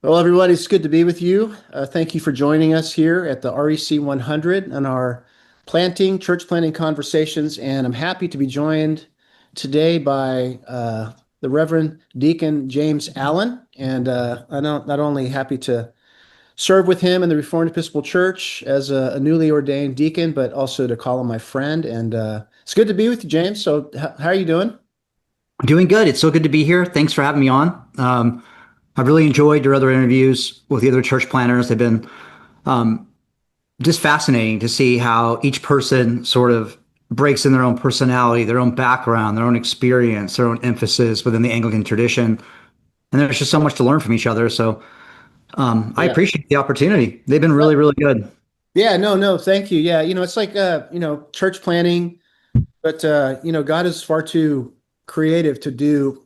Well, everybody, it's good to be with you. Thank you for joining us here at the REC 100 on our church planting conversations. And I'm happy to be joined today by the Reverend Deacon James Allen. And I'm not only happy to serve with him in the Reformed Episcopal Church as a newly ordained deacon, but also to call him my friend. And it's good to be with you, James. So, how are you doing? Doing good. It's so good to be here. Thanks for having me on. I've really enjoyed your other interviews with the other church planners. They've been just fascinating to see how each person sort of breaks in their own personality, their own background, their own experience, their own emphasis within the Anglican tradition. And there's just so much to learn from each other. So I Yeah. appreciate the opportunity. They've been really, really good. Yeah, no, thank you. Yeah, it's like church planning, but God is far too creative to do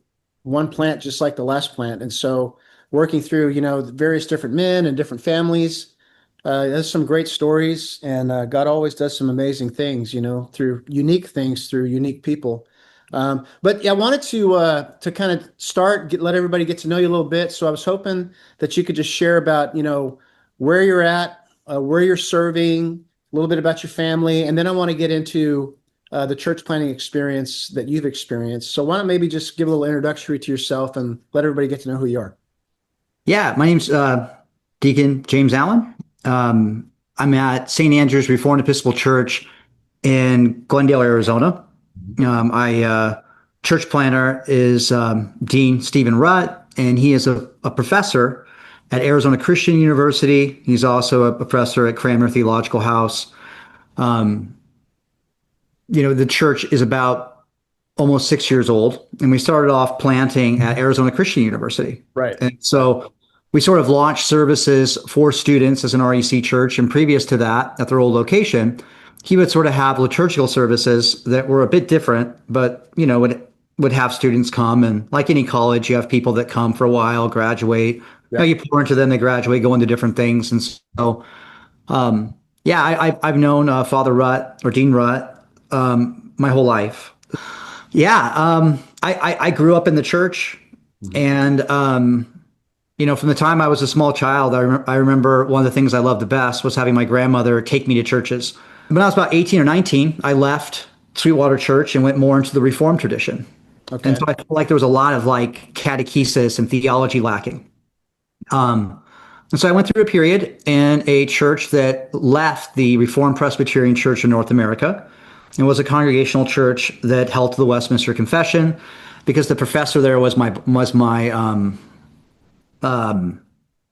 one plant just like the last plant. And so working through, the various different men and different families, there's some great stories, and God always does some amazing things, through unique things, through unique people. But yeah, I wanted to kind of let everybody get to know you a little bit. So I was hoping that you could just share about, where you're at, where you're serving, a little bit about your family, and then I want to get into the church planting experience that you've experienced. So why don't maybe just give a little introductory to yourself and let everybody get to know who you are. Yeah, my name's Deacon James Allen. I'm at St. Andrew's Reformed Episcopal Church in Glendale, Arizona. My church planner is Dean Stephen Rutt, and he is a professor at Arizona Christian University. He's also a professor at Cranmer Theological House. The church is about almost 6 years old, and we started off planting at Arizona Christian University. Right. And so we sort of launched services for students as an REC church. And previous to that, at their old location, he would sort of have liturgical services that were a bit different, but, would have students come. And like any college, you have people that come for a while, graduate. Yeah. You pour into them, they graduate, go into different things. And so, I've known Father Rutt or Dean Rutt my whole life. Yeah, I grew up in the church, and from the time I was a small child, I remember one of the things I loved the best was having my grandmother take me to churches. When I was about 18 or 19, I left Sweetwater Church and went more into the Reformed tradition. Okay. And so I felt like there was a lot of like catechesis and theology lacking. And so I went through a period in a church that left the Reformed Presbyterian Church of North America. It was a congregational church that held to the Westminster Confession, because the professor there was my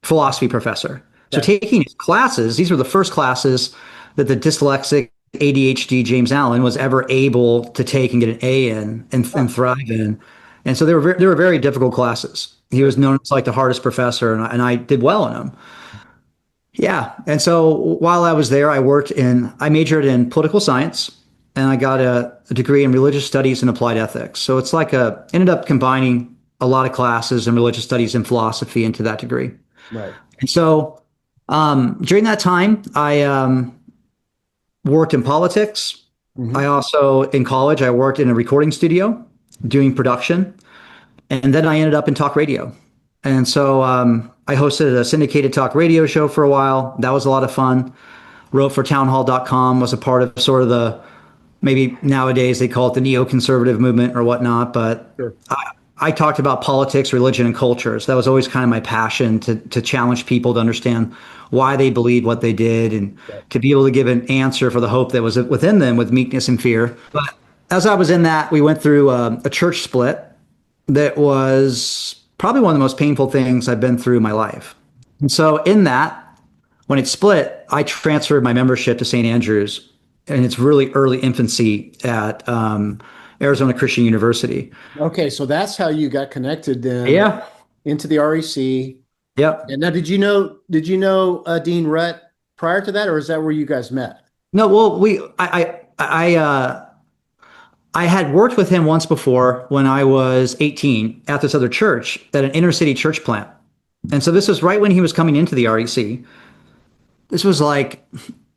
philosophy professor. So taking his classes, these were the first classes that the dyslexic ADHD James Allen was ever able to take and get an A in and thrive in. And so they were very difficult classes. He was known as like the hardest professor, and I did well in them. Yeah. And so while I was there, I majored in political science, and I got a degree in religious studies and applied ethics. So it's like ended up combining a lot of classes in religious studies and philosophy into that degree. Right. And so during that time, I worked in politics. Mm-hmm. I also, in college, I worked in a recording studio doing production. And then I ended up in talk radio. And so I hosted a syndicated talk radio show for a while. That was a lot of fun. Wrote for townhall.com, was a part of sort of maybe nowadays they call it the neoconservative movement or whatnot. But Sure. I talked about politics, religion, and culture. So that was always kind of my passion to challenge people to understand why they believed what they did, and to be able to give an answer for the hope that was within them with meekness and fear. But as I was in that, we went through a church split that was probably one of the most painful things I've been through in my life. And so in that, when it split, I transferred my membership to St. Andrew's in its really early infancy at Arizona Christian University. Okay, so that's how you got connected then. Yeah. Into the REC. Yep. And now, did you know Dean Rutt prior to that, or is that where you guys met? No, well, I had worked with him once before when I was 18 at this other church, at an inner city church plant. And so this was right when he was coming into the REC. This was like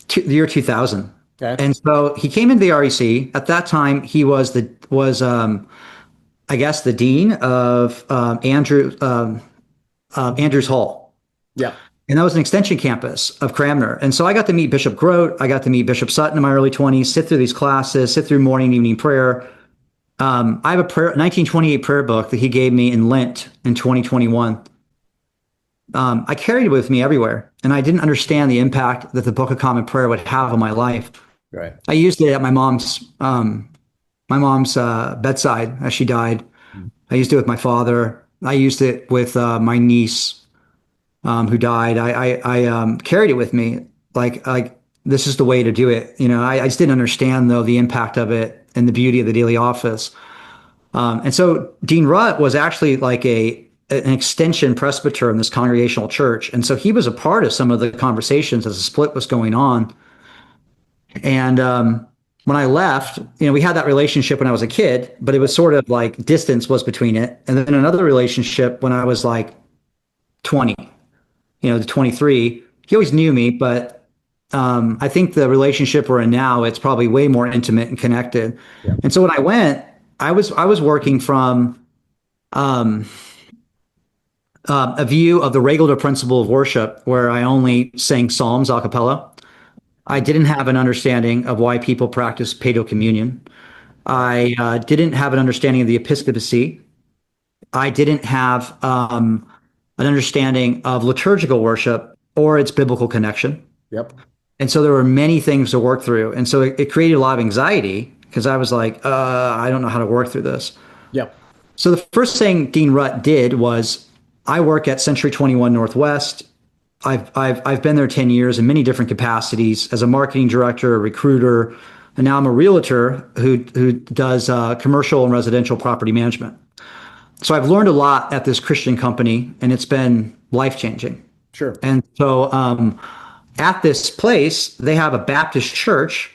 the year 2000. Okay. And so he came into the REC. At that time, he was the dean of Andrews Hall. Yeah. And that was an extension campus of Cramner. And so I got to meet Bishop Grote. I got to meet Bishop Sutton in my early 20s, sit through these classes, sit through morning and evening prayer. I have a 1928 prayer book that he gave me in Lent in 2021. I carried it with me everywhere, and I didn't understand the impact that the Book of Common Prayer would have on my life. Right. I used it at my mom's bedside as she died. I used it with my father. I used it with my niece who died. I carried it with me like this is the way to do it. I just didn't understand though the impact of it and the beauty of the daily office. And so Dean Rutt was actually like an extension presbyter in this congregational church. And so he was a part of some of the conversations as the split was going on. And when I left, we had that relationship when I was a kid, but it was sort of like distance was between it. And then another relationship when I was like 20, to 23. He always knew me, but I think the relationship we're in now, it's probably way more intimate and connected. Yeah. And so when I went, I was working from a view of the regular principle of worship where I only sang psalms a cappella. I didn't have an understanding of why people practice paedo communion. I didn't have an understanding of the episcopacy. I didn't have an understanding of liturgical worship or its biblical connection. Yep. And so there were many things to work through. And so it created a lot of anxiety because I was like, I don't know how to work through this. Yep. So the first thing Dean Rutt did was I work at Century 21 Northwest. I've been there 10 years in many different capacities as a marketing director, a recruiter, and now I'm a realtor who does commercial and residential property management. So I've learned a lot at this Christian company, and it's been life-changing. Sure. And so at this place, they have a Baptist church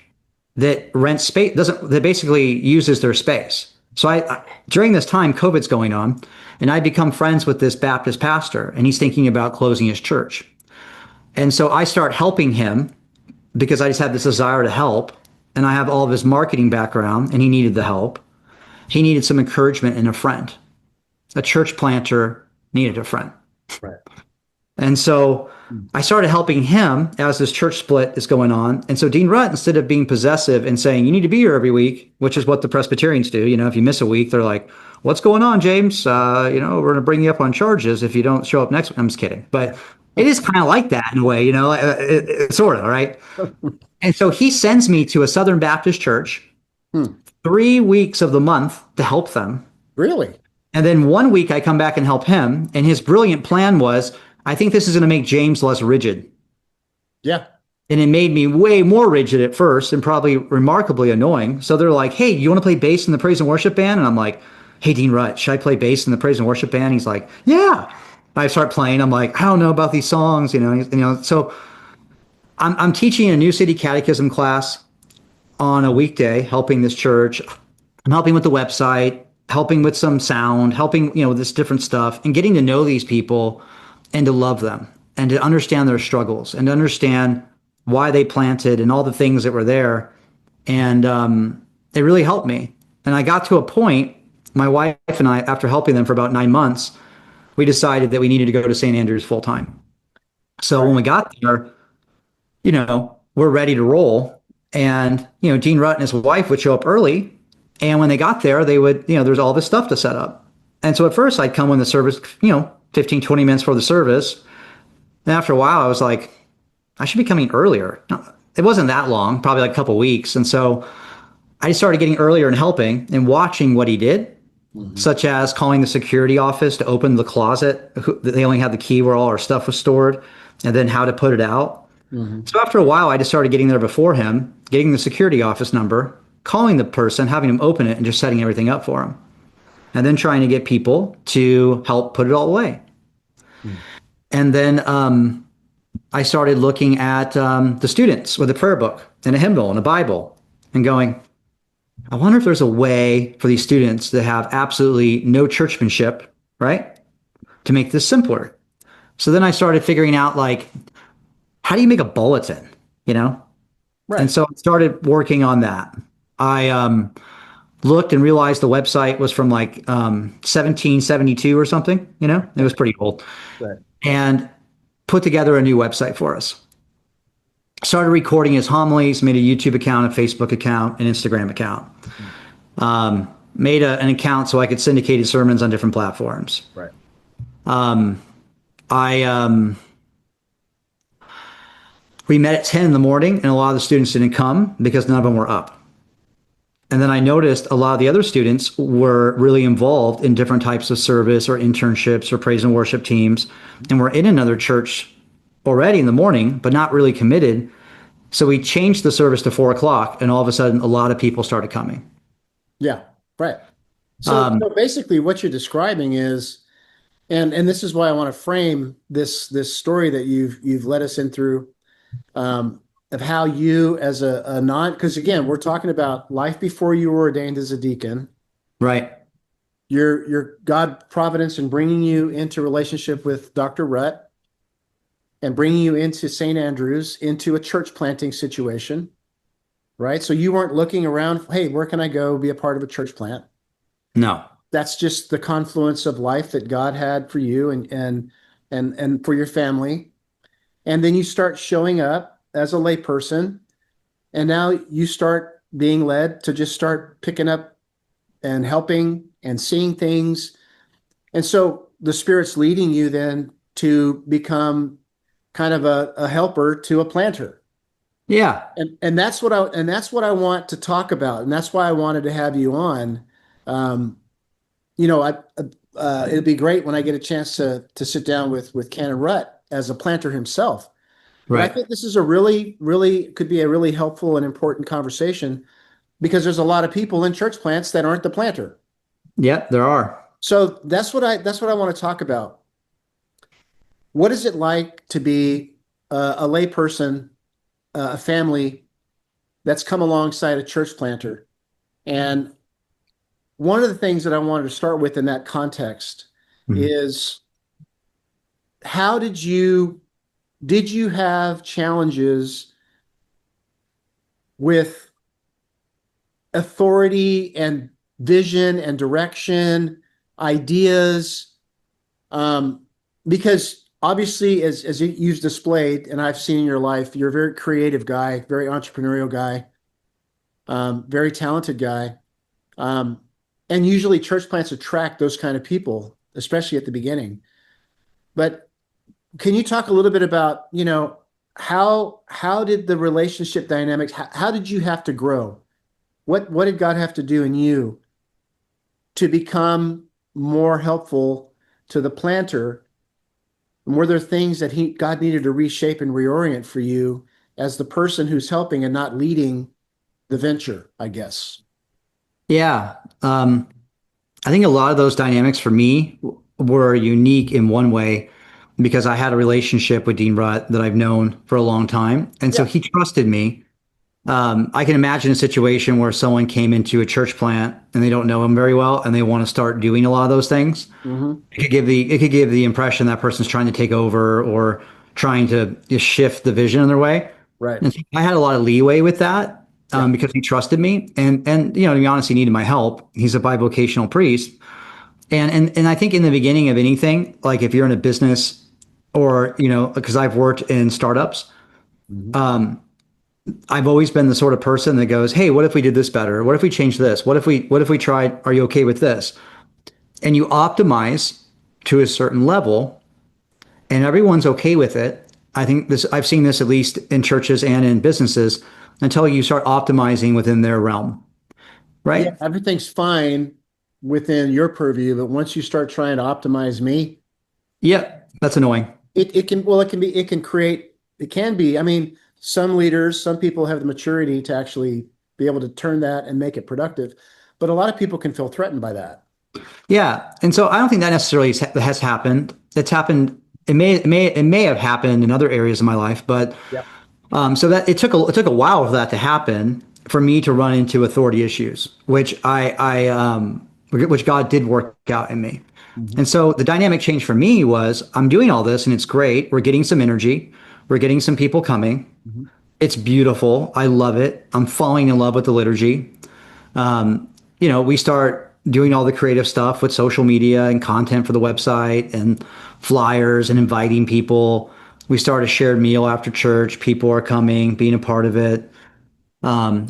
that rents space, that basically uses their space. So I during this time, COVID's going on, and I become friends with this Baptist pastor, and he's thinking about closing his church. And so I start helping him because I just had this desire to help, and I have all of his marketing background, and he needed the help. He needed some encouragement and a friend. A church planter needed a friend. Right. And so I started helping him as this church split is going on. And so Dean Rutt, instead of being possessive and saying, you need to be here every week, which is what the Presbyterians do. If you miss a week, they're like, what's going on, James? We're going to bring you up on charges if you don't show up next week. I'm just kidding. But it is kind of like that in a way, sort of, right? And so he sends me to a Southern Baptist church 3 weeks of the month to help them. Really? And then 1 week I come back and help him. And his brilliant plan was, I think this is going to make James less rigid. Yeah. And it made me way more rigid at first and probably remarkably annoying. So they're like, hey, you want to play bass in the praise and worship band? And I'm like, hey, Dean Rutt, should I play bass in the praise and worship band? He's like, yeah. I start playing. I'm like, I don't know about these songs, So I'm teaching a New City Catechism class on a weekday, helping this church. I'm helping with the website, helping with some sound, helping, with this different stuff and getting to know these people and to love them and to understand their struggles and to understand why they planted and all the things that were there. And it really helped me. And I got to a point, my wife and I, after helping them for about 9 months, we decided that we needed to go to St. Andrews full time. So when we got there, we're ready to roll. And, Dean Rutt and his wife would show up early. And when they got there, they would, there's all this stuff to set up. And so at first I'd come when the service, 15, 20 minutes for the service. And after a while, I was like, I should be coming earlier. It wasn't that long, probably like a couple of weeks. And so I started getting earlier and helping and watching what he did, such as calling the security office to open the closet. They only had the key where all our stuff was stored, and then how to put it out. So after a while, I just started getting there before him, getting the security office number, calling the person, having them open it, and just setting everything up for him. And then trying to get people to help put it all away. And then I started looking at the students with a prayer book and a hymnal and a Bible and going, I wonder if there's a way for these students that have absolutely no churchmanship, right, to make this simpler. So then I started figuring out, how do you make a bulletin, Right. And so I started working on that. I looked and realized the website was from 1772 or something, it was pretty old. Right. And put together a new website for us. Started recording his homilies, made a YouTube account, a Facebook account, an Instagram account. Made an account so I could syndicate his sermons on different platforms. Right. We met at 10 in the morning, and a lot of the students didn't come because none of them were up. And then I noticed a lot of the other students were really involved in different types of service or internships or praise and worship teams, and were in another church already in the morning, but not really committed. So we changed the service to 4 o'clock, and all of a sudden, a lot of people started coming. Yeah, right. So basically what you're describing is, and this is why I want to frame this story that you've led us in through, of how you as a because again, we're talking about life before you were ordained as a deacon. Right. Your God providence in bringing you into relationship with Dr. Rutt and bringing you into St. Andrews, into a church planting situation, right? So you weren't looking around, hey, where can I go be a part of a church plant? No. That's just the confluence of life that God had for you and for your family. And then you start showing up as a layperson, and now you start being led to just start picking up and helping and seeing things. And so the Spirit's leading you then to become kind of a helper to a planter. Yeah. And that's what I want to talk about, and that's why I wanted to have you on. It'd be great when I get a chance to sit down with Canon Rutt as a planter himself. But Right. I think this is a really, really could be a really helpful and important conversation because there's a lot of people in church plants that aren't the planter. Yeah, there are. So that's what I want to talk about. What is it like to be a lay person, a family that's come alongside a church planter? And one of the things that I wanted to start with in that context is how did you have challenges with authority and vision and direction, ideas? Because obviously, as you've displayed, and I've seen in your life, you're a very creative guy, very entrepreneurial guy, very talented guy. And usually church plants attract those kind of people, especially at the beginning. But can you talk a little bit about, how did the relationship dynamics, how did you have to grow? What did God have to do in you to become more helpful to the planter? And were there things that God needed to reshape and reorient for you as the person who's helping and not leading the venture, I guess? Yeah. I think a lot of those dynamics for me were unique in one way because I had a relationship with Dean Rutt that I've known for a long time. And so he trusted me. I can imagine a situation where someone came into a church plant and they don't know him very well and they want to start doing a lot of those things. Mm-hmm. It could give the impression that person's trying to take over or trying to just shift the vision in their way. Right. And so I had a lot of leeway with that. Because he trusted me, and to be honest, he needed my help. He's a bi-vocational priest, and I think in the beginning of anything, like if you're in a business, or because I've worked in startups, I've always been the sort of person that goes, "Hey, what if we did this better? What if we changed this? What if we tried? Are you okay with this?" And you optimize to a certain level, and everyone's okay with it. I think I've seen this at least in churches and in businesses. Until you start optimizing within their realm, right? Yeah, everything's fine within your purview, but once you start trying to optimize me, that's annoying. It can be. I mean, some leaders, some people have the maturity to actually be able to turn that and make it productive, but a lot of people can feel threatened by that. Yeah, and so I don't think that necessarily has happened. It's happened. It may have happened in other areas of my life, but. Yeah. So that it took a while for that to happen, for me to run into authority issues, which which God did work out in me. Mm-hmm. And so the dynamic change for me was I'm doing all this and it's great. We're getting some energy. We're getting some people coming. Mm-hmm. It's beautiful. I love it. I'm falling in love with the liturgy. We start doing all the creative stuff with social media and content for the website and flyers and inviting people. We start a shared meal after church. People are coming, being a part of it.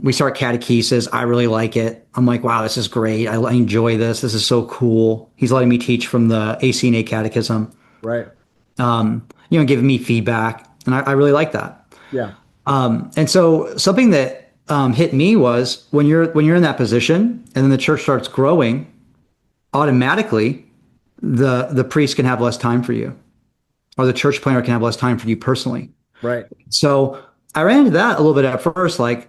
We start catechesis. I really like it. I'm like, wow, this is great. I enjoy this. This is so cool. He's letting me teach from the ACNA catechism, Right. giving me feedback. And I really like that. Yeah. And so something that hit me was when you're in that position and then the church starts growing, automatically the priest can have less time for you, or the church planner can have less time for you personally. Right. So I ran into that a little bit at first, which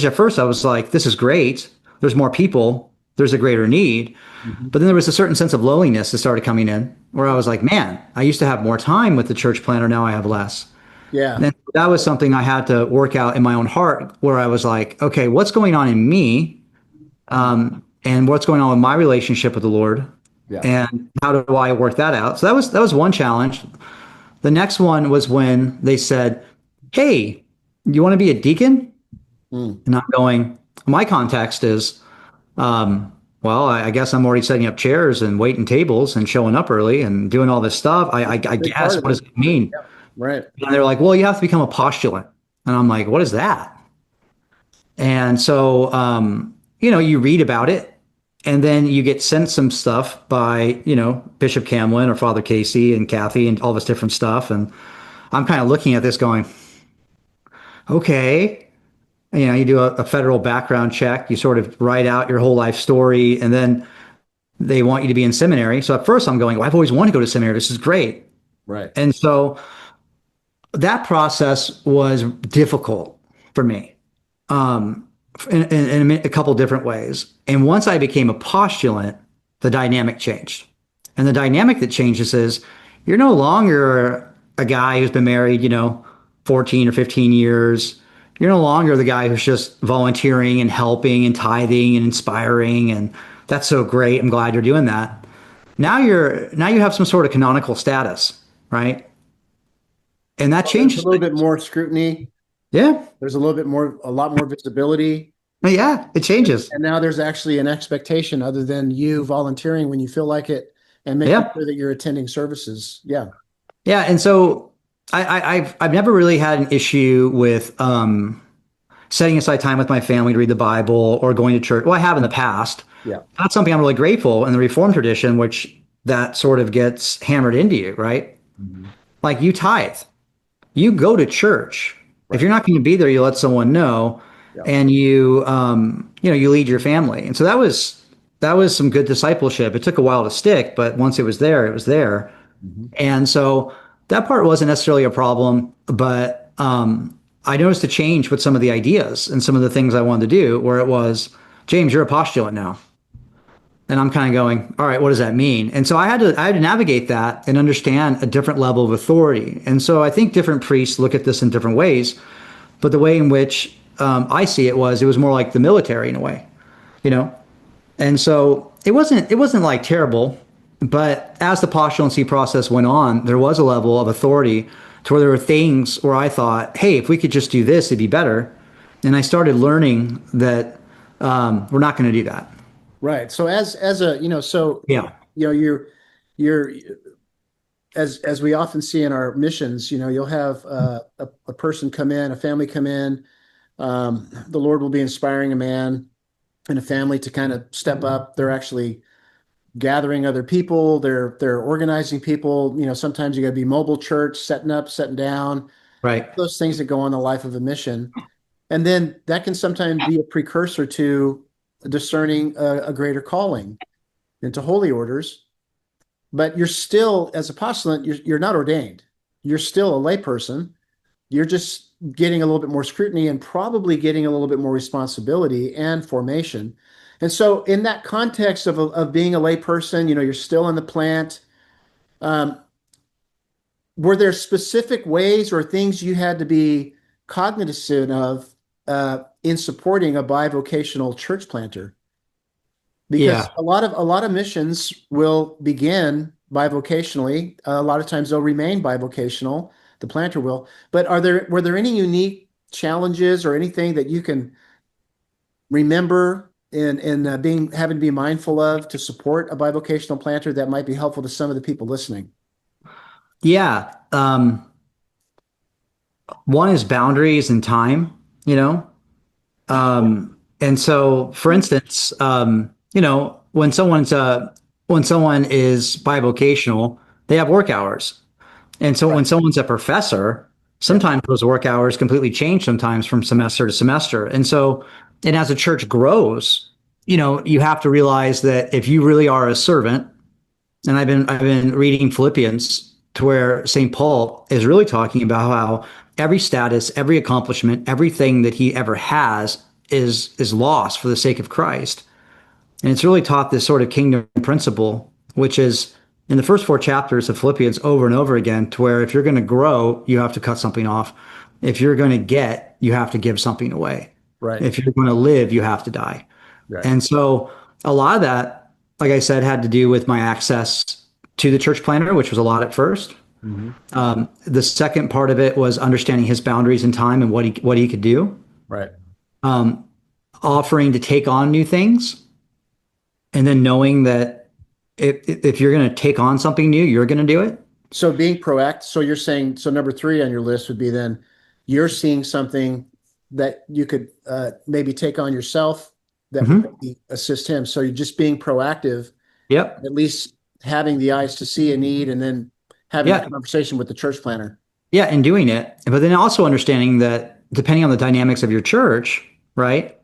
at first I was like, this is great. There's more people. There's a greater need. Mm-hmm. But then there was a certain sense of loneliness that started coming in where I was like, man, I used to have more time with the church planner. Now I have less. Yeah. And that was something I had to work out in my own heart where I was like, okay, what's going on in me? And what's going on with my relationship with the Lord? Yeah. And how do I work that out? So that was one challenge. The next one was when they said, hey, you want to be a deacon? Mm. And I'm going, my context is, well, I guess I'm already setting up chairs and waiting tables and showing up early and doing all this stuff. I Big part guess, of what does it. it mean? Yeah. Right. And they're like, well, you have to become a postulant. And I'm like, what is that? And so, you read about it and then you get sent some stuff by, Bishop Camlin or Father Casey and Kathy and all this different stuff. And I'm kind of looking at this going, okay, you do a federal background check, you sort of write out your whole life story, and then they want you to be in seminary. So at first I'm going, well, I've always wanted to go to seminary. This is great. Right. And so that process was difficult for me, in a couple different ways. And once I became a postulant, the dynamic changed. And the dynamic that changes is you're no longer a guy who's been married, 14 or 15 years. You're no longer the guy who's just volunteering and helping and tithing and inspiring. And that's so great. I'm glad you're doing that. Now you have some sort of canonical status, right? And that There's a changes little bit things. more scrutiny. Yeah. There's a lot more visibility. Yeah. It changes. And now there's actually an expectation other than you volunteering when you feel like it and making Yeah. sure that you're attending services. Yeah. Yeah. And so I've never really had an issue with setting aside time with my family to read the Bible or going to church. Well, I have in the past. Yeah. That's something I'm really grateful in the Reformed tradition, which that sort of gets hammered into you, right? Mm-hmm. Like you tithe, you go to church. If Right. you're not going to be there, you let someone know, Yeah. and you lead your family. And so that was some good discipleship. It took a while to stick, but once it was there, it was there. Mm-hmm. And so that part wasn't necessarily a problem, but I noticed a change with some of the ideas and some of the things I wanted to do, where it was, James, you're a postulant now. And I'm kind of going, all right, what does that mean? And so I had to navigate that and understand a different level of authority. And so I think different priests look at this in different ways, but the way in which I see it was more like the military in a way, you know. And so it wasn't like terrible, but as the postulancy process went on, there was a level of authority to where there were things where I thought, hey, if we could just do this, it'd be better. And I started learning that we're not going to do that. Right. So as a, Yeah. you're as we often see in our missions, you'll have a person come in, a family come in. The Lord will be inspiring a man and a family to kind of step up. They're actually gathering other people. They're organizing people. Sometimes you got to be mobile church, setting up, setting down, Right. those things that go on the life of a mission. And then that can sometimes be a precursor to discerning a greater calling into holy orders. But you're still, as a postulant, you're not ordained. You're still a layperson. You're just getting a little bit more scrutiny and probably getting a little bit more responsibility and formation. And so, in that context of being a layperson, you're still in the plant. Um, were there specific ways or things you had to be cognizant of in supporting a bivocational church planter? Because Yeah. a lot of missions will begin bivocationally. A lot of times they'll remain bivocational. The planter will. But were there any unique challenges or anything that you can remember in being having to be mindful of to support a bivocational planter that might be helpful to some of the people listening? Yeah. One is boundaries and time, you know? And so, for instance, when someone is bivocational, they have work hours. And so when Right. someone's a professor, Yeah. sometimes those work hours completely change sometimes from semester to semester. And as a church grows, you have to realize that if you really are a servant, and I've been reading Philippians to where St. Paul is really talking about how every status, every accomplishment, everything that he ever has is lost for the sake of Christ. And it's really taught this sort of kingdom principle, which is in the first four chapters of Philippians over and over again, to where if you're going to grow, you have to cut something off. If you're going to get, you have to give something away. Right. If you're going to live, you have to die. Right. And so a lot of that, like I said, had to do with my access to the church planner, which was a lot at first. Hmm. The second part of it was understanding his boundaries in time and what he could do, Right. offering to take on new things, and then knowing that if you're going to take on something new, you're going to do it. So being proactive. So you're saying, so number three on your list would be then you're seeing something that you could maybe take on yourself that would Hmm. maybe assist him. So you're just being proactive, Yep. at least having the eyes to see a need and then having a Yeah. conversation with the church planner. Yeah. And doing it. But then also understanding that depending on the dynamics of your church, right?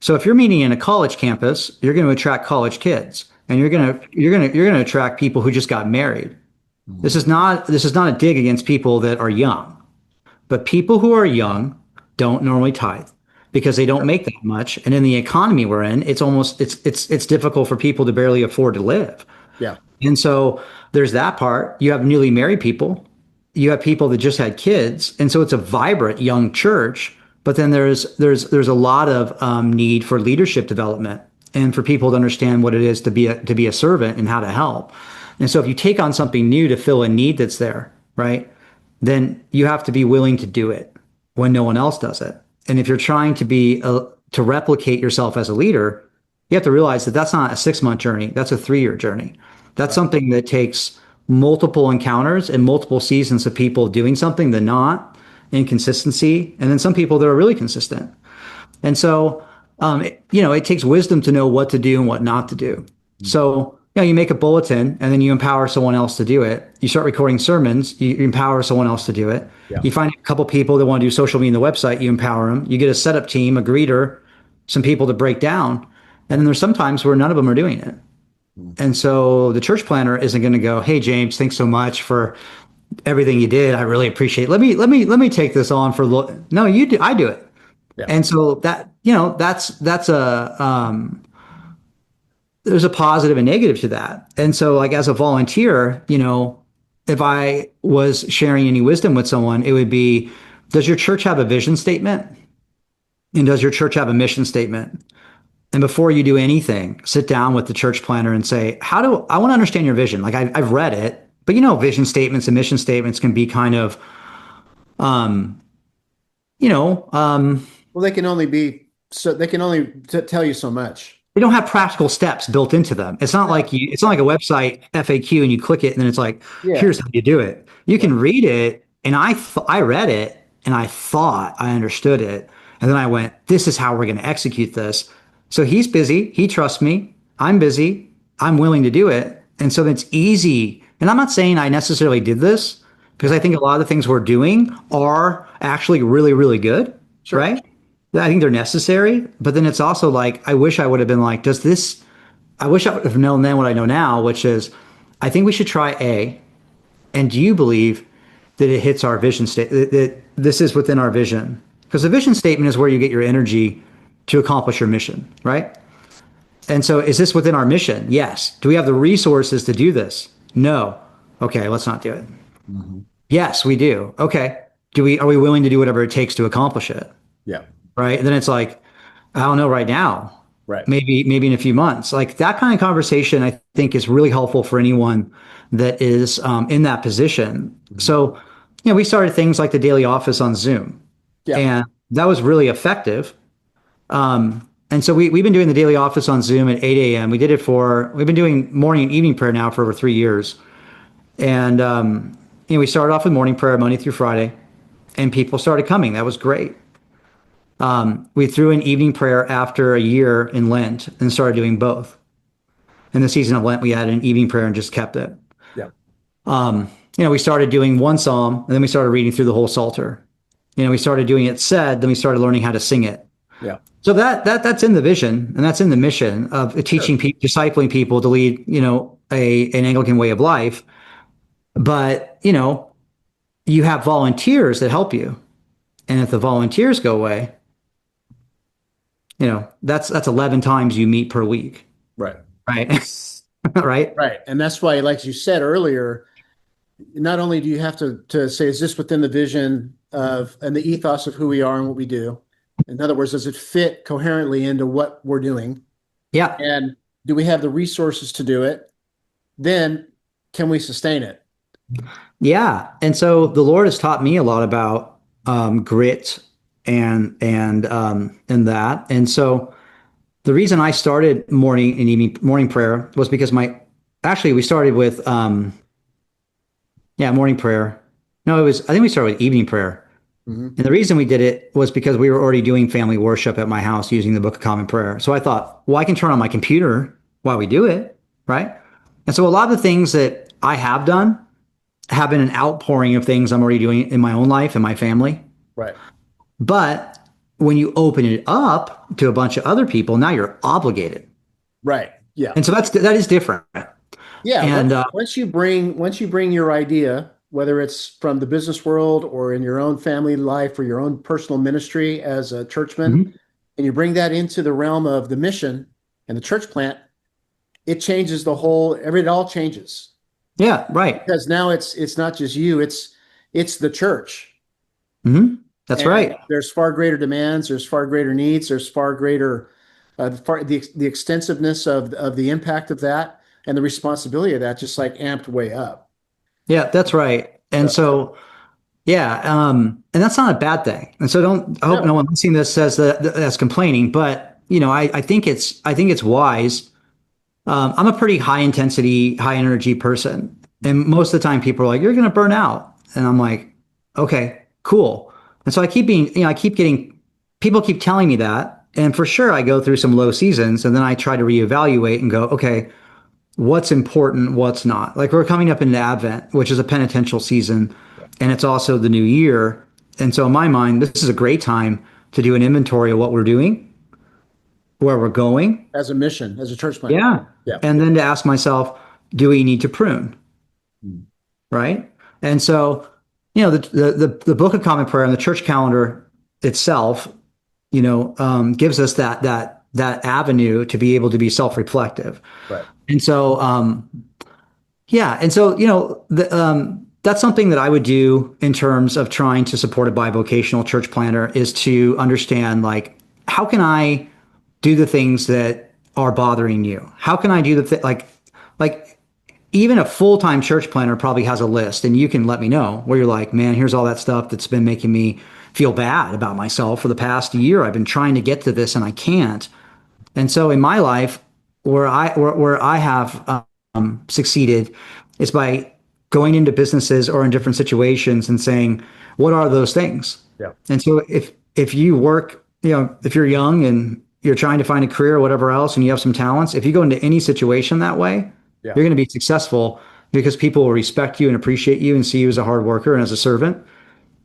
So if you're meeting in a college campus, you're going to attract college kids, and you're going to attract people who just got married. This is not a dig against people that are young, but people who are young don't normally tithe because they don't make that much. And in the economy we're in, it's difficult for people to barely afford to live. Yeah. And so there's that part. You have newly married people. You have people that just had kids, and so it's a vibrant young church. But then there's a lot of need for leadership development and for people to understand what it is to be a servant and how to help. And so if you take on something new to fill a need that's there, right, then you have to be willing to do it when no one else does it. And if you're trying to replicate yourself as a leader, you have to realize that that's not a 6-month journey. That's a 3-year journey. That's Right. something that takes multiple encounters and multiple seasons of people doing something, the not inconsistency, and then some people that are really consistent. And so, it takes wisdom to know what to do and what not to do. So, you make a bulletin and then you empower someone else to do it. You start recording sermons, you empower someone else to do it. Yeah. You find a couple people that want to do social media and the website, you empower them. You get a setup team, a greeter, some people to break down. And then there's some times where none of them are doing it. And so the church planner isn't going to go, "Hey James, thanks so much for everything you did. I really appreciate it. Let me take this on for no, you do. I do it." Yeah. And so that's there's a positive and negative to that. And so, like, as a volunteer, if I was sharing any wisdom with someone, it would be, does your church have a vision statement? And does your church have a mission statement? And before you do anything, sit down with the church planner and say, I want to understand your vision. Like, I've read it, but vision statements and mission statements can be kind of, um, Well, they can only tell you so much. they don't have practical steps built into them. It's not like a website FAQ and you click it and then it's like, Yeah. here's how you do it. You can read it, and I read it and I thought I understood it. And then I went, this is how we're going to execute this. So he's busy. He trusts me. I'm busy. I'm willing to do it. And so it's easy. And I'm not saying I necessarily did this, because I think a lot of the things we're doing are actually really, really good. Sure. Right? I think they're necessary, but then it's also like, I wish I would have been like, I wish I would have known then what I know now, which is, I think we should try A. And do you believe that it hits our vision statement, that this is within our vision? Because the vision statement is where you get your energy to accomplish your mission, right? And so, is this within our mission? Yes. Do we have the resources to do this? No. Okay, let's not do it. Mhm. Yes, we do. Okay. Are we willing to do whatever it takes to accomplish it? Yeah. Right. And then it's like, I don't know right now, Right. maybe in a few months. Like, that kind of conversation, I think, is really helpful for anyone that is in that position. So, we started things like the daily office on Zoom, Yeah. and that was really effective. And so we've been doing the daily office on Zoom at 8 a.m. We've been doing morning and evening prayer now for over 3 years. And we started off with morning prayer Monday through Friday, and people started coming. That was great. We threw in evening prayer after a year in Lent and started doing both. In the season of Lent, we added an evening prayer and just kept it. Yeah. We started doing one psalm, and then we started reading through the whole Psalter. We started doing it said, then we started learning how to sing it. Yeah. So that's in the vision, and that's in the mission of teaching people, discipling people to lead, an Anglican way of life. But, you have volunteers that help you. And if the volunteers go away, that's 11 times you meet per week. Right. Right. Right. Right. And that's why, like you said earlier, not only do you have to say, is this within the vision of and the ethos of who we are and what we do? In other words, does it fit coherently into what we're doing? Yeah. And do we have the resources to do it? Then can we sustain it? Yeah. And so the Lord has taught me a lot about grit and that. And so the reason I started morning prayer was because we started with morning prayer. No, I think we started with evening prayer. Mm-hmm. And the reason we did it was because we were already doing family worship at my house using the Book of Common Prayer. So I thought, well, I can turn on my computer while we do it, right? And so a lot of the things that I have done have been an outpouring of things I'm already doing in my own life and my family. Right. But when you open it up to a bunch of other people, now you're obligated. Right. Yeah. And so that is different. Yeah. And once you bring your idea, whether it's from the business world or in your own family life or your own personal ministry as a churchman, mm-hmm. and you bring that into the realm of the mission and the church plant, it changes it all changes. Yeah, right. Because now it's not just you, it's the church. Mm-hmm. That's and right. There's far greater demands, there's far greater needs, there's far greater the extensiveness of the impact of that and the responsibility of that just like amped way up. Yeah, that's right. And so and that's not a bad thing. And so I hope no one listening to this says that's complaining, but I think it's wise. I'm a pretty high intensity, high energy person. And most of the time people are like, you're going to burn out. And I'm like, okay, cool. And so people keep telling me that. And for sure, I go through some low seasons and then I try to reevaluate and go, okay, what's important, what's not. Like we're coming up into Advent, which is a penitential season, and it's also the new year. And so in my mind, this is a great time to do an inventory of what we're doing, where we're going. As a mission, as a church plant. Yeah. And then to ask myself, do we need to prune? Right? And so, the Book of Common Prayer and the church calendar itself, gives us that avenue to be able to be self-reflective. Right. And so, that's something that I would do in terms of trying to support a bi-vocational church planter is to understand, like, how can I do the things that are bothering you? How can I do like even a full-time church planter probably has a list, and you can let me know where you're like, man, here's all that stuff that's been making me feel bad about myself for the past year. I've been trying to get to this and I can't. And so in my life, where I have succeeded is by going into businesses or in different situations and saying, what are those things? Yeah. And so if you work, if you're young and you're trying to find a career or whatever else, and you have some talents, if you go into any situation that way, you're going to be successful because people will respect you and appreciate you and see you as a hard worker and as a servant.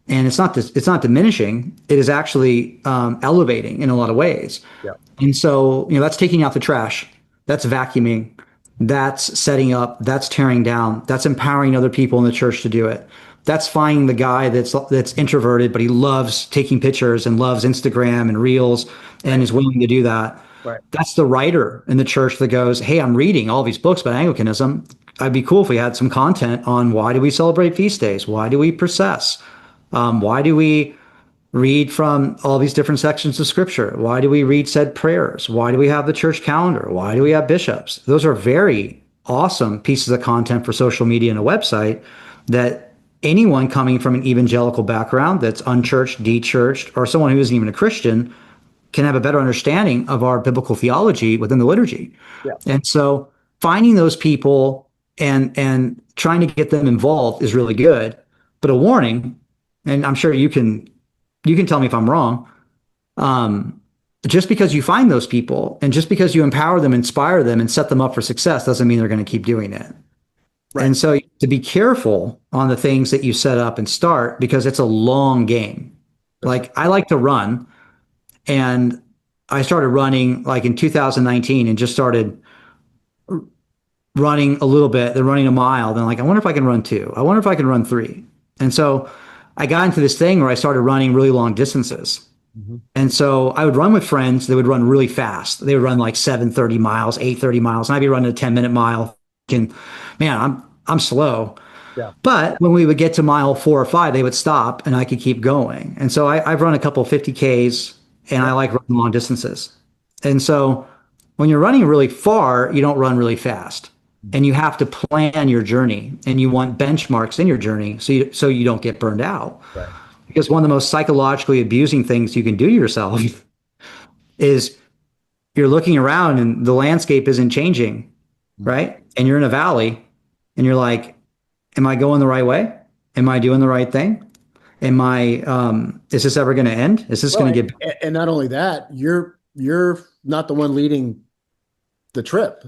And it's not diminishing. It is actually elevating in a lot of ways. Yeah. And so, that's taking out the trash. That's vacuuming. That's setting up. That's tearing down. That's empowering other people in the church to do it. That's finding the guy that's introverted, but he loves taking pictures and loves Instagram and Reels and is willing to do that. Right. That's the writer in the church that goes, hey, I'm reading all these books about Anglicanism. It'd be cool if we had some content on why do we celebrate feast days? Why do we process? Why do we read from all these different sections of scripture? Why do we read said prayers? Why do we have the church calendar? Why do we have bishops? Those are very awesome pieces of content for social media and a website that anyone coming from an evangelical background that's unchurched, dechurched, or someone who isn't even a Christian can have a better understanding of our biblical theology within the liturgy. Yeah. And so finding those people and trying to get them involved is really good. But a warning, and I'm sure you can tell me if I'm wrong. Um, just because you find those people and just because you empower them, inspire them, and set them up for success doesn't mean they're going to keep doing it. Right. And so to be careful on the things that you set up and start because it's a long game. Like I like to run, and I started running like in 2019 and just started running a little bit, then running a mile. Then like, I wonder if I can run two. I wonder if I can run three. And so I got into this thing where I started running really long distances. Mhm. And so I would run with friends that would run really fast. They would run like 7:30 miles, 8:30 miles, and I'd be running a 10-minute mile. And man, I'm slow. Yeah. But when we would get to mile 4 or 5, they would stop and I could keep going. And so I've run a couple 50Ks and I like running long distances. And so when you're running really far, you don't run really fast. And you have to plan your journey and you want benchmarks in your journey so you don't get burned out. Right. Because one of the most psychologically abusing things you can do to yourself is you're looking around and the landscape isn't changing, right? And you're in a valley and you're like, am I going the right way? Am I doing the right thing? Is this ever going to end? Is this Well, going to get, and not only that, you're not the one leading the trip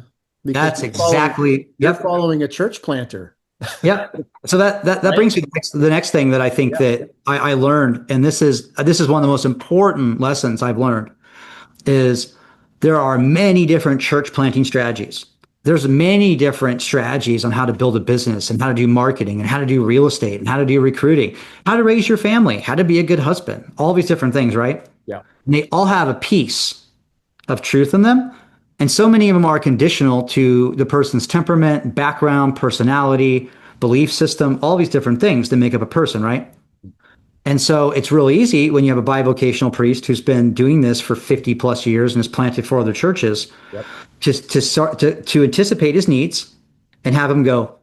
because that's exactly, you're yep. following a church planter. Yep. So that Right? brings me to the next thing that I think that I learned, and this is one of the most important lessons I've learned, is there are many different church planting strategies. There's many different strategies on how to build a business and how to do marketing and how to do real estate and how to do recruiting, how to raise your family, how to be a good husband, all these different things, right? Yeah. And they all have a piece of truth in them. And so many of them are conditional to the person's temperament, background, personality, belief system, all these different things that make up a person, right? And so it's really easy when you have a bi-vocational priest who's been doing this for 50 plus years and has planted 4 other churches Yep. to anticipate his needs and have him go,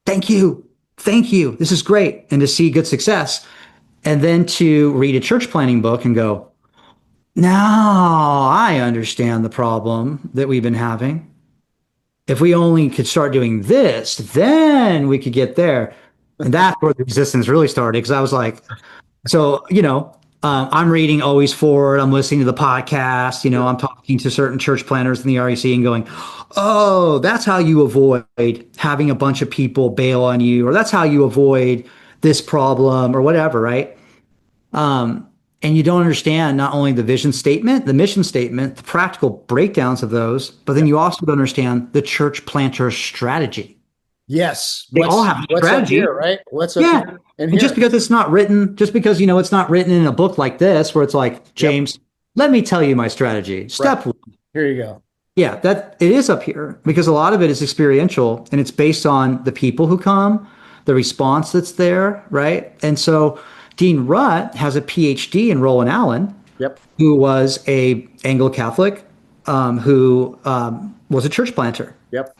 thank you, this is great, and to see good success. And then to read a church planting book and go, now I understand the problem that we've been having. If we only could start doing this, then we could get there. And that's where the resistance really started. Because I was like, so, I'm reading Always Forward. I'm listening to the podcast. I'm talking to certain church planners in the REC and going, oh, that's how you avoid having a bunch of people bail on you, or that's how you avoid this problem or whatever, right? And you don't understand not only the vision statement, the mission statement, the practical breakdowns of those, but then you also don't understand the church planter strategy. Yes. They all have a what's up strategy. here, right? What's up Yeah. here And just because it's not written, it's not written in a book like this, where it's like, James, let me tell you my strategy. Step one. Here you go. Yeah, that it is up here because a lot of it is experiential and it's based on the people who come, the response that's there, right? And so Dean Rutt has a PhD in Roland Allen, Yep. who was a Anglo-Catholic, who was a church planter. Yep.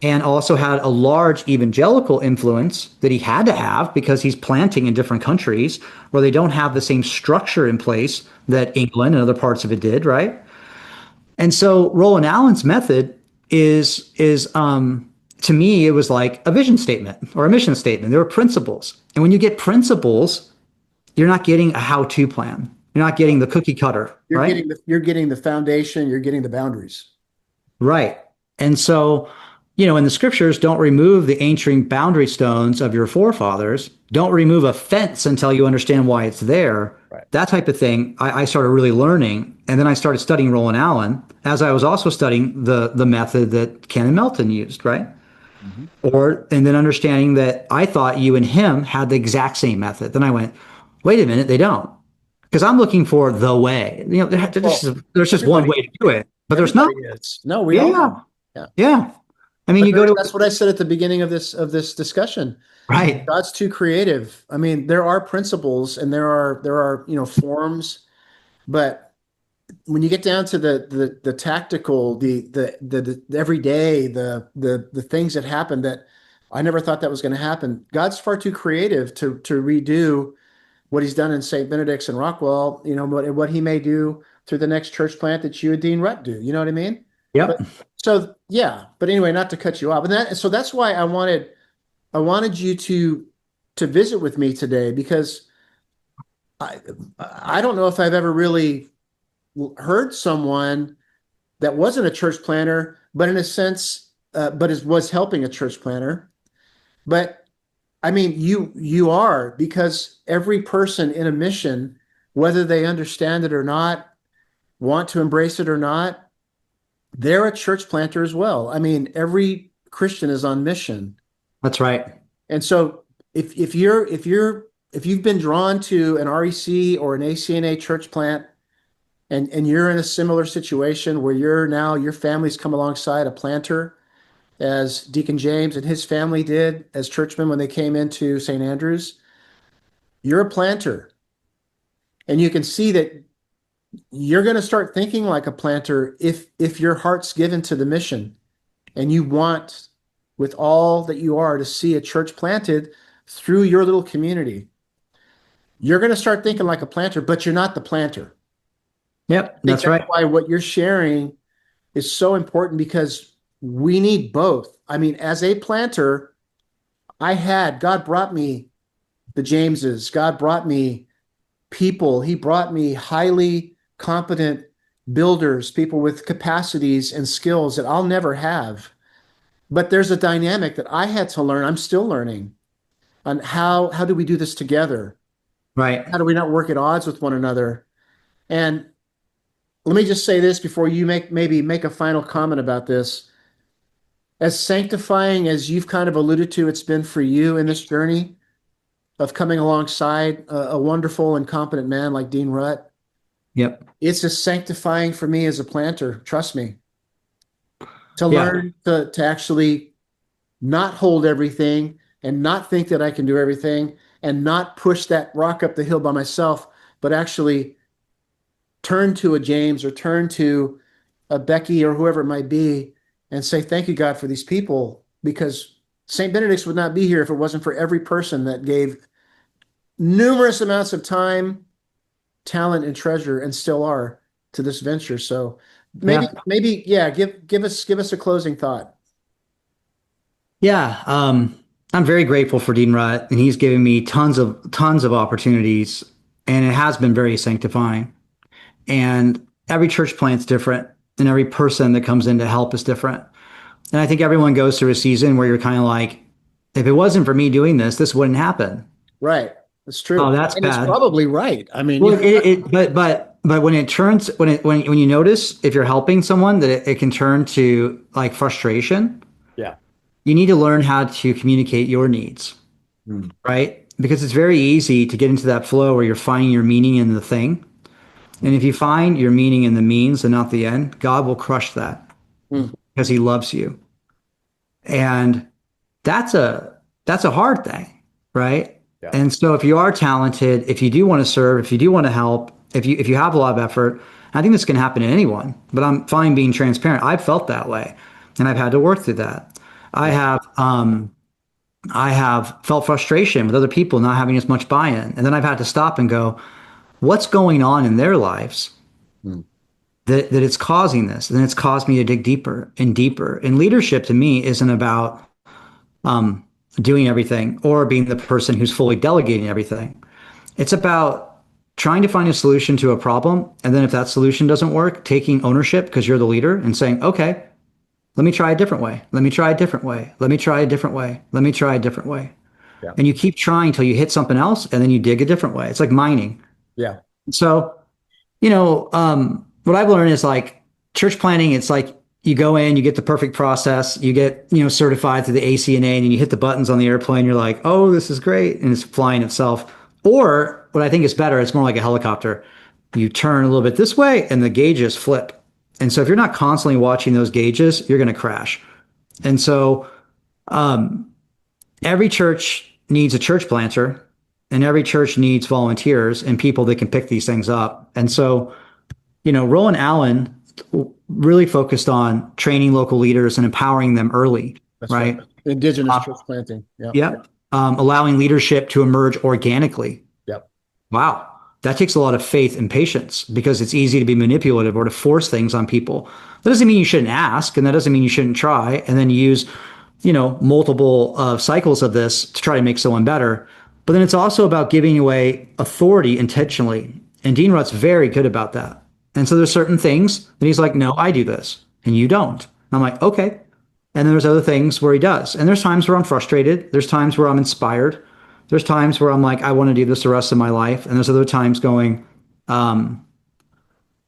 And also had a large evangelical influence that he had to have because he's planting in different countries where they don't have the same structure in place that England and other parts of it did, right? And so Roland Allen's method is to me, it was like a vision statement or a mission statement. There were principles. And when you get principles, you're not getting a how-to plan. You're not getting the cookie cutter, right? You're getting the foundation, you're getting the boundaries. Right. And so, in the scriptures, don't remove the ancient boundary stones of your forefathers. Don't remove a fence until you understand why it's there. Right. That type of thing, I started really learning. And then I started studying Roland Allen as I was also studying the method that Canon Melton used, right? Mm-hmm. And then understanding that I thought you and him had the exact same method. Then I went, wait a minute, they don't. Because I'm looking for the way. There's just one way to do it, but there's not. No, we don't. Yeah. I mean, that's what I said at the beginning of this discussion. Right. God's too creative. I mean, there are principles and there are forms, but when you get down to the tactical, the everyday, the things that happen that I never thought that was going to happen. God's far too creative to redo what he's done in St. Benedict's and Rockwell, what he may do through the next church plant that you and Dean Rutt do. You know what I mean? Yep. So yeah, but anyway, not to cut you off, and so that's why I wanted you to visit with me today because I I don't know if I've ever really heard someone that wasn't a church planter, but in a sense, was helping a church planter. But I mean, you are because every person in a mission, whether they understand it or not, want to embrace it or not, they're a church planter as well. I mean, every Christian is on mission. That's right. And so if you've been drawn to an REC or an ACNA church plant and you're in a similar situation where your family's come alongside a planter as Deacon James and his family did as churchmen when they came into St. Andrews, you're a planter. And you can see that you're going to start thinking like a planter if your heart's given to the mission and you want with all that you are to see a church planted through your little community. You're going to start thinking like a planter, but you're not the planter. Yep, I think that's right. why what you're sharing is so important because we need both. I mean, as a planter, God brought me the Jameses. God brought me people. He brought me highly competent builders, people with capacities and skills that I'll never have. But there's a dynamic that I had to learn. I'm still learning on how do we do this together? Right. How do we not work at odds with one another? And let me just say this before you maybe make a final comment about this. As sanctifying as you've kind of alluded to, it's been for you in this journey of coming alongside a wonderful and competent man like Dean Rutt. Yep. It's as sanctifying for me as a planter. Trust me, to Yeah. learn to actually not hold everything and not think that I can do everything and not push that rock up the hill by myself, but actually turn to a James or turn to a Becky or whoever it might be and say, thank you, God, for these people, because St. Benedict's would not be here if it wasn't for every person that gave numerous amounts of time, talent, and treasure, and still are to this venture. So Yeah. yeah, give us a closing thought. Yeah. I'm very grateful for Dean Rutt, and he's given me tons of opportunities, and it has been very sanctifying. And every church plant's different, and every person that comes in to help is different. And I think everyone goes through a season where you're kind of like, if it wasn't for me doing this, this wouldn't happen. Right. That's Oh, true. that's And it's bad. probably right. I mean, Well, but when it turns when you notice if you're helping someone that it can turn to like frustration, yeah. you need to learn how to communicate your needs, Mm. right? Because it's very easy to get into that flow where you're finding your meaning in the thing. And if you find your meaning in the means and not the end, God will crush that Mm. because he loves you. And that's a hard thing, right? Yeah. And so if you are talented, if you do want to serve, if you do want to help, if you have a lot of effort, I think this can happen to anyone, but I'm fine being transparent. I've felt that way and I've had to work through that. I Yeah. have I have felt frustration with other people not having as much buy-in. And then I've had to stop and go, what's going on in their lives Mm. that it's causing this? And it's caused me to dig deeper and deeper. And leadership to me isn't about doing everything or being the person who's fully delegating everything. It's about trying to find a solution to a problem. And then if that solution doesn't work, taking ownership because you're the leader and saying, okay, let me try a different way. Let me try a different way. Let me try a different way. Let me try a different way. Yeah. And you keep trying until you hit something else and then you dig a different way. It's like mining. Yeah. So, what I've learned is like church planting, it's like you go in, you get the perfect process, you get, certified through the ACNA, and then you hit the buttons on the airplane. You're like, oh, this is great. And it's flying itself. Or what I think is better, it's more like a helicopter. You turn a little bit this way and the gauges flip. And so if you're not constantly watching those gauges, you're going to crash. And so every church needs a church planter and every church needs volunteers and people that can pick these things up. And so, Roland Allen really focused on training local leaders and empowering them early, That's right? Indigenous church planting. Yeah. Yep. Allowing leadership to emerge organically. Yep. Wow. that takes a lot of faith and patience because it's easy to be manipulative or to force things on people. That doesn't mean you shouldn't ask, and that doesn't mean you shouldn't try, and then use, multiple cycles of this to try to make someone better. But then it's also about giving away authority intentionally. And Dean Rutt's very good about that. And so there's certain things that he's like, no, I do this, and you don't. And I'm like, okay. And then there's other things where he does. And there's times where I'm frustrated. There's times where I'm inspired. There's times where I'm like, I want to do this the rest of my life. And there's other times going, I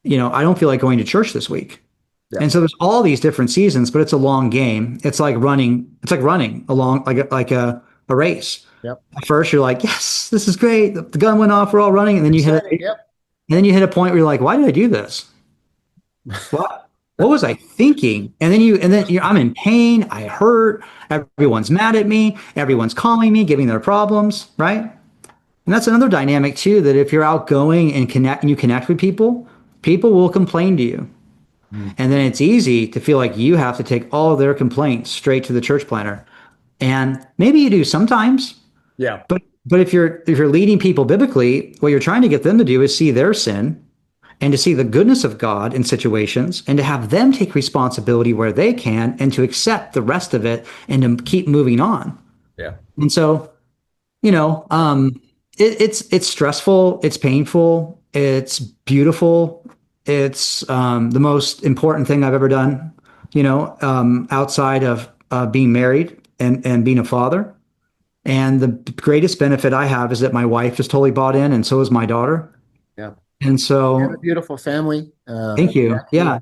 don't feel like going to church this week. Yeah. And so there's all these different seasons, but it's a long game. It's like running. It's like running along like a race. Yep. At first, you're like, yes, this is great. The gun went off. We're all running, and then you hit a point where you're like, why did I do this? What was I thinking? And then I'm in pain. I hurt. Everyone's mad at me. Everyone's calling me, giving their problems, right? And that's another dynamic too. That if you're outgoing and you connect with people, people will complain to you. And then it's easy to feel like you have to take all their complaints straight to the church planter. And maybe you do sometimes. Yeah. But if you're leading people biblically, what you're trying to get them to do is see their sin and to see the goodness of God in situations and to have them take responsibility where they can and to accept the rest of it and to keep moving on. Yeah. And so, it's stressful, it's painful, it's beautiful. It's the most important thing I've ever done, outside of being married and being a father. And the greatest benefit I have is that my wife is totally bought in, and so is my daughter. Yeah. And so, You have a beautiful family. thank you. Yeah.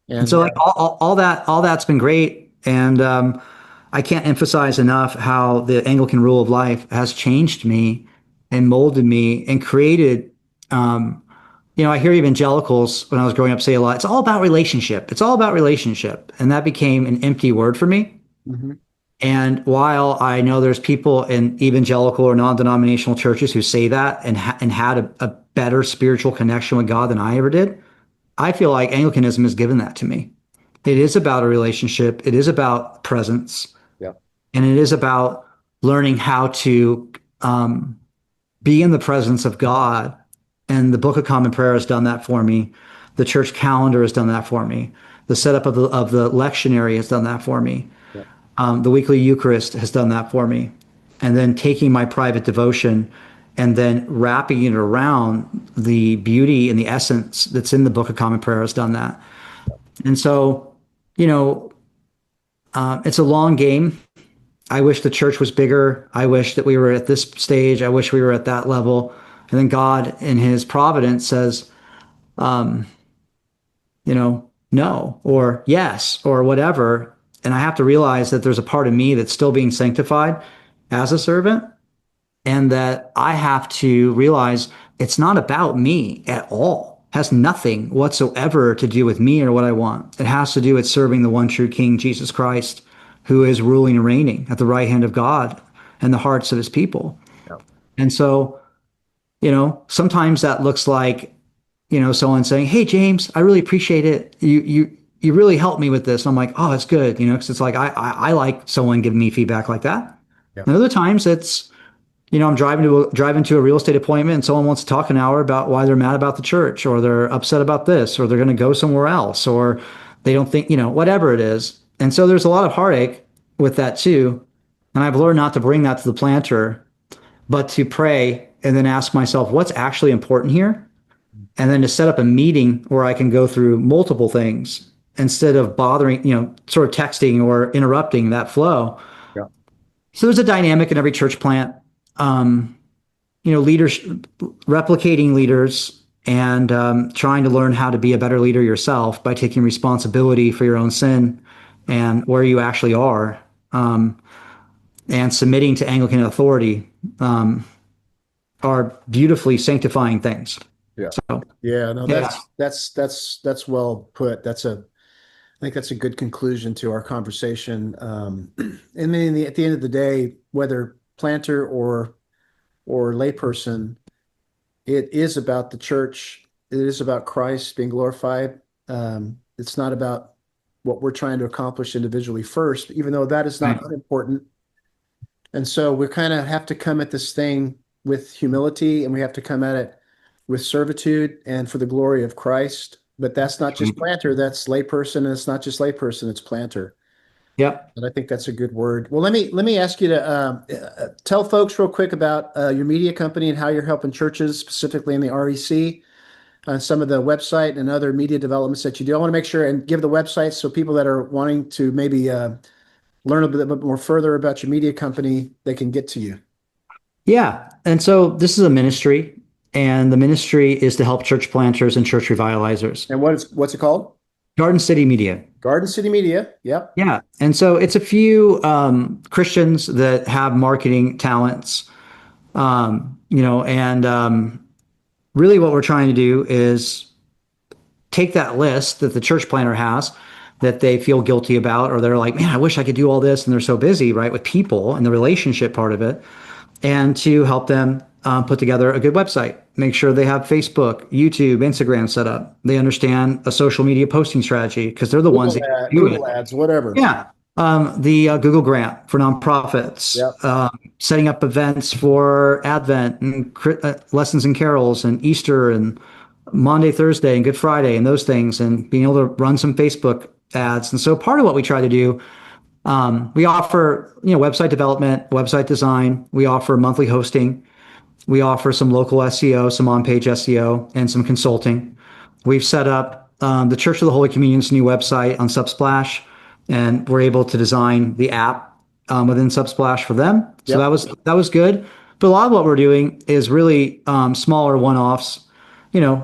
And so, like all that's been great. And I can't emphasize enough how the Anglican rule of life has changed me and molded me and created. I hear evangelicals when I was growing up say a lot, it's all about relationship. It's all about relationship. And that became an empty word for me. Mm-hmm. And while I know there's people in evangelical or non-denominational churches who say that and had a better spiritual connection with God than I ever did, I feel like Anglicanism has given that to me. It is about a relationship. It is about presence. Yeah. And it is about learning how to be in the presence of God. And the Book of Common Prayer has done that for me. The church calendar has done that for me. The setup of the lectionary has done that for me. Yeah. The weekly Eucharist has done that for me. And then taking my private devotion and then wrapping it around the beauty and the essence that's in the Book of Common Prayer has done that. And so, it's a long game. I wish the church was bigger. I wish that we were at this stage. I wish we were at that level. And then God, in His providence, says, no, or yes, or whatever. And I have to realize that there's a part of me that's still being sanctified as a servant, and that I have to realize it's not about me at all. It has nothing whatsoever to do with me or what I want. It has to do with serving the one true King, Jesus Christ, who is ruling and reigning at the right hand of God and the hearts of His people. Yeah. And so, sometimes that looks like, someone saying, "Hey, James, I really appreciate it. You really helped me with this." And I'm like, "Oh, it's good," because it's like I like someone giving me feedback like that. Yeah. And other times it's, I'm driving to a real estate appointment and someone wants to talk an hour about why they're mad about the church, or they're upset about this, or they're going to go somewhere else, or they don't think, whatever it is. And so there's a lot of heartache with that too. And I've learned not to bring that to the planter, but to pray and then ask myself, what's actually important here? And then to set up a meeting where I can go through multiple things instead of bothering, sort of texting or interrupting that flow. Yeah. So there's a dynamic in every church plant, leaders, replicating leaders, and trying to learn how to be a better leader yourself by taking responsibility for your own sin and where you actually are, and submitting to Anglican authority. Are beautifully sanctifying things. Yeah. So, that's well put. I think that's a good conclusion to our conversation. And then at the end of the day, whether planter or layperson, it is about the church. It is about Christ being glorified. It's not about what we're trying to accomplish individually first, even though that is not unimportant. And so we kind of have to come at this thing with humility, and we have to come at it with servitude and for the glory of Christ. But that's not just planter, that's layperson, and it's not just layperson, it's planter. Yep. And I think that's a good word. Well, let me ask you to tell folks real quick about your media company and how you're helping churches, specifically in the REC, on some of the website and other media developments that you do. I want to make sure and give the website so people that are wanting to maybe learn a bit more further about your media company, they can get to you. Yeah. And so this is a ministry, and the ministry is to help church planters and church revitalizers. And what's it called? Garden City Media. Garden City Media. Yep. Yeah. And so it's a few Christians that have marketing talents, and really what we're trying to do is take that list that the church planter has that they feel guilty about, or they're like, man, I wish I could do all this. And they're so busy, right, with people and the relationship part of it, and to help them put together a good website, make sure they have Facebook, YouTube, Instagram set up. They understand a social media posting strategy because they're the ones that do Google it. ads, whatever. Yeah. The Google grant for nonprofits, Yep. setting up events for Advent and lessons and carols and Easter and Monday, Thursday, and Good Friday and those things, and being able to run some Facebook ads. And so part of what we try to do, we offer, website development, website design. We offer monthly hosting. We offer some local SEO, some on-page SEO, and some consulting. We've set up the Church of the Holy Communion's new website on Subsplash, and we're able to design the app within Subsplash for them. So Yep. that was good. But a lot of what we're doing is really smaller one-offs,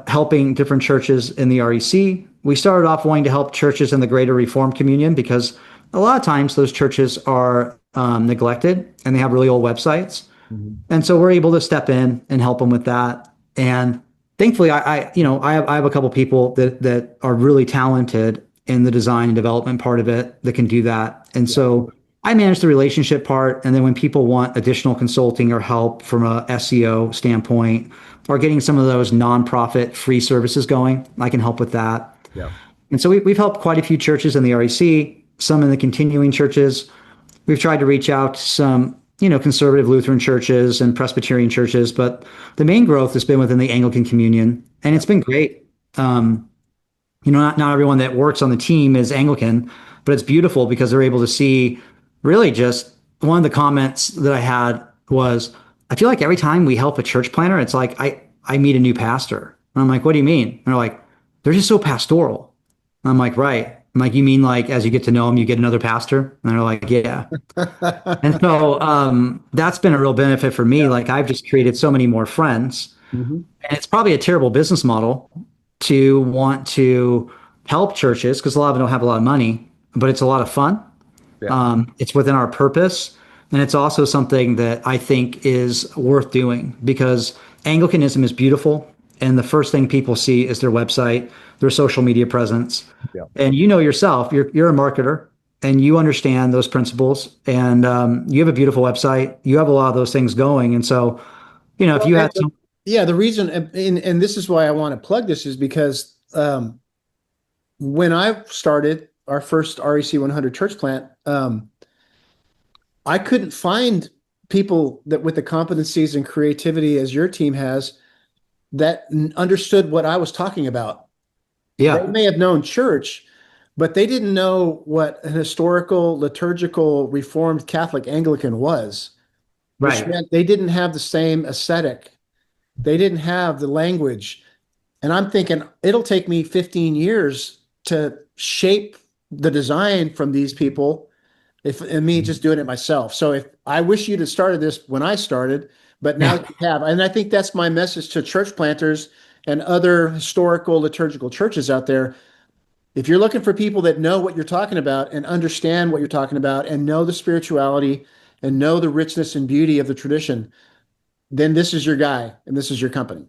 helping different churches in the REC. We started off wanting to help churches in the greater Reformed communion because a lot of times those churches are neglected and they have really old websites. Mm-hmm. And so we're able to step in and help them with that. And thankfully, I have a couple people that are really talented in the design and development part of it that can do that. And so I manage the relationship part. And then when people want additional consulting or help from a SEO standpoint, or getting some of those nonprofit free services going, I can help with that. Yeah. And so we've helped quite a few churches in the REC, some in the continuing churches. We've tried to reach out to some, conservative Lutheran churches and Presbyterian churches, but the main growth has been within the Anglican communion, and it's been great. Not everyone that works on the team is Anglican, but it's beautiful because they're able to see really just one of the comments that I had was, I feel like every time we help a church planter, it's like I meet a new pastor. And I'm like, what do you mean? And they're like, they're just so pastoral. And I'm like, right. I'm like, you mean like as you get to know them, you get another pastor? And they're like, yeah. And so that's been a real benefit for me. Like I've just created so many more friends. Mm-hmm. And it's probably a terrible business model to want to help churches because a lot of them don't have a lot of money, but it's a lot of fun. Yeah. It's within our purpose. And it's also something that I think is worth doing because Anglicanism is beautiful. And the first thing people see is their website, their social media presence. Yeah. And yourself, you're a marketer and you understand those principles, and you have a beautiful website. You have a lot of those things going. And so, if you had some. Yeah, the reason, and this is why I want to plug this, is because when I started our first REC100 church plant, I couldn't find people that with the competencies and creativity as your team has that understood what I was talking about. Yeah. They may have known church, but they didn't know what an historical, liturgical, Reformed Catholic Anglican was. Right. Which meant they didn't have the same aesthetic. They didn't have the language. And I'm thinking it'll take me 15 years to shape the design from these people, and me just doing it myself. So if I wish you'd have started this when I started, but now you have. And I think that's my message to church planters and other historical liturgical churches out there. If you're looking for people that know what you're talking about and understand what you're talking about and know the spirituality and know the richness and beauty of the tradition, then this is your guy and this is your company.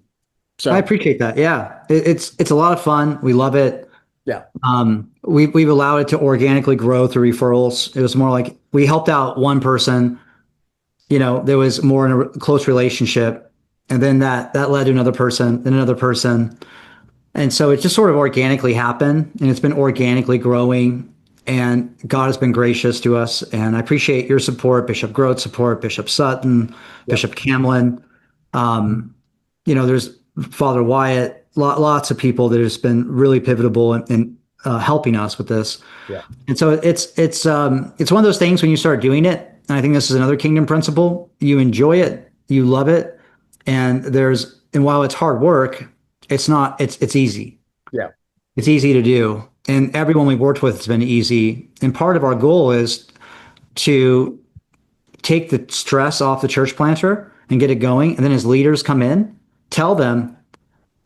So I appreciate that. Yeah. It's a lot of fun. We love it. yeah. We've allowed it to organically grow through referrals. It was more like we helped out one person, there was more in a close relationship, and then that led to another person, then another person. And so it just sort of organically happened, and it's been organically growing, and God has been gracious to us. And I appreciate your support, Bishop Grote's support, Bishop Sutton, Bishop Camlin. There's Father Wyatt, lots of people that have just been really pivotal in helping us with this. Yeah. And so it's one of those things when you start doing it, and I think this is another kingdom principle, you enjoy it, you love it, and while it's hard work, it's easy. Yeah. It's easy to do. And everyone we've worked with has been easy. And part of our goal is to take the stress off the church planter and get it going. And then as leaders come in, tell them,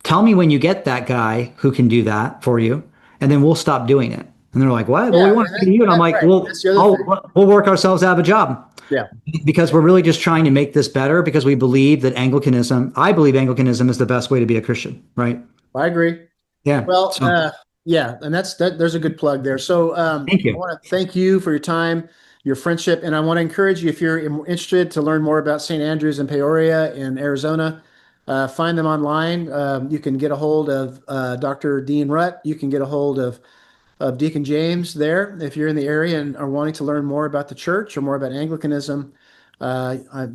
tell me when you get that guy who can do that for you, and then we'll stop doing it. And they're like, what? Well, we Yeah. want to do you. And I'm That's like, right. well, That's the other thing. we'll work ourselves out of a job Yeah. because we're really just trying to make this better because we believe that I believe Anglicanism is the best way to be a Christian, right? I agree. Yeah. Well, So yeah, and there's a good plug there. So thank I you. want to thank you for your time, your friendship, and I want to encourage you if you're interested to learn more about St. Andrews in Peoria in Arizona, find them online. You can get a hold of Dr. Dean Rutt. You can get a hold of Deacon James there if you're in the area and are wanting to learn more about the church or more about Anglicanism.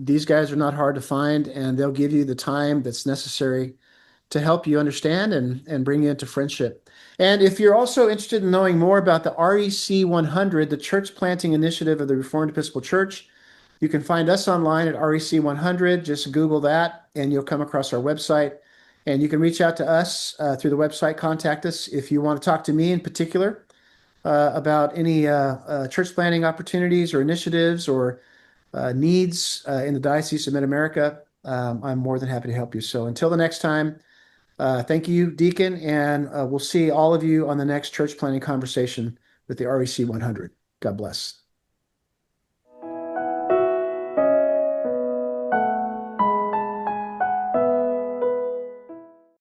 These guys are not hard to find, and they'll give you the time that's necessary to help you understand and bring you into friendship. And if you're also interested in knowing more about the REC 100, the Church Planting Initiative of the Reformed Episcopal Church, you can find us online at REC 100. Just Google that and you'll come across our website. And you can reach out to us through the website, contact us if you want to talk to me in particular about any church planting opportunities or initiatives or needs in the Diocese of Mid-America. I'm more than happy to help you. So until the next time, thank you, Deacon, and we'll see all of you on the next church planting conversation with the REC 100. God bless.